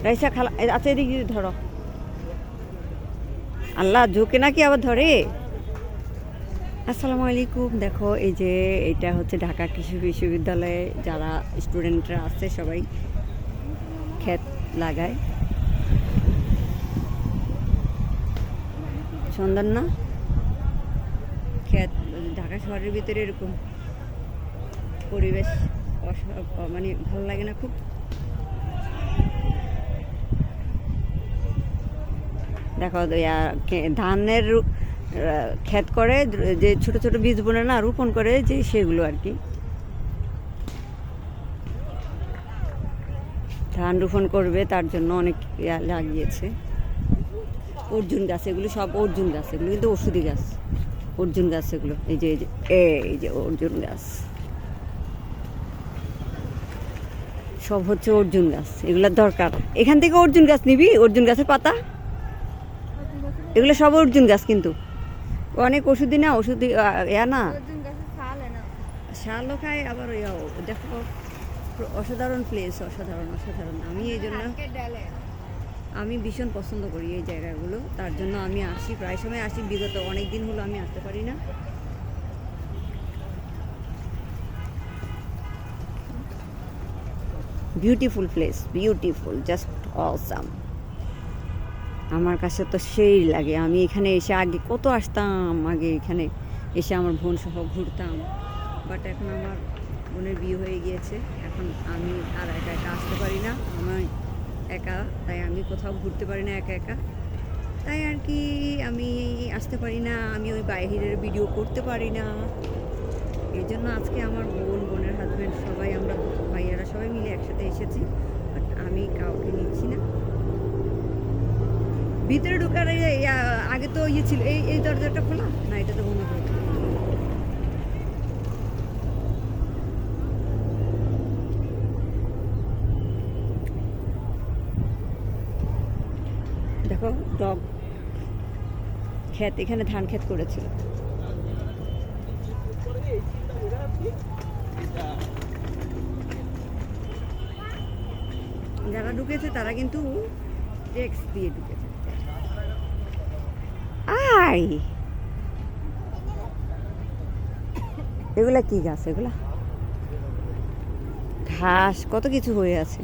রাইসা খালা আচ্ছা, এদিকে ধরো। আল্লাহ, ঝুঁকে নাকি আবার ধরে। আসসালামু আলাইকুম। দেখো এই যে এটা হচ্ছে ঢাকা কৃষি বিশ্ববিদ্যালয়ে যারা স্টুডেন্টরা আছে সবাই ক্ষেত লাগায়। সুন্দর না ক্ষেত? ঢাকা শহরের ভিতরে এরকম পরিবেশ মানে ভালো লাগে না খুব? দেখো ধানের ক্ষেত করে, যে ছোট ছোট বীজ বোনে না, রোপণ করে যে সেগুলো আর কি। ধান রোপণ করবে তার জন্য অনেক লাগিয়েছে। অর্জুন গাছ, এগুলো সব অর্জুন গাছ, এগুলো কিন্তু ওষুধি গাছ। অর্জুন গাছ এগুলো, এই যে এই যে অর্জুন গাছ, সব হচ্ছে অর্জুন গাছ। এগুলোর দরকার। এখান থেকে অর্জুন গাছ নিবি, অর্জুন গাছের পাতা, এগুলো সব অর্জুন গাছ। কিন্তু অনেক ওষুধি না, ওষুধি ইয়া না, শালও খায় আবার ইয়াও। দেখো অসাধারণ প্লেস, অসাধারণ অসাধারণ। আমি এই জন্য আমি ভীষণ পছন্দ করি এই জায়গাগুলো, তার জন্য আমি আসি, প্রায় সময় আসি। বিগত অনেক দিন হলো আমি আসতে পারি না। Beautiful place, beautiful, just awesome. আমার কাছে তো সেই লাগে। আমি এখানে এসে আগে কত আসতাম, আগে এখানে এসে আমার বোন সহ ঘুরতাম। বাট এখন আমার বোনের বিয়ে হয়ে গিয়েছে, এখন আমি আর একা একা আসতে পারি না। আমি একা, তাই আমি কোথাও ঘুরতে পারি না একা একা, তাই আর কি আমি আসতে পারি না। আমি ওই বাইরের ভিডিও করতে পারি না। এই জন্য আজকে আমার বোনের হাজব্যান্ড সবাই, আমরা ভাইয়ারা সবাই মিলে একসাথে এসেছি। বাট আমি কাউকে নিচ্ছি না। ভিতরে ঢোকার আগে তো ইয়ে ছিল, এই দরজাটা খোলা না, এটা তো বন্ধ করে। দেখো ডগ ক্ষেত, এখানে ধান ক্ষেত করেছিল। যারা ঢুকেছে তারা কিন্তু ট্যাক্স দিয়ে ঢুকেছে। আই, এগুলা কি গাছ? এগুলা ঘাস, কত কিছু হয়ে আছে।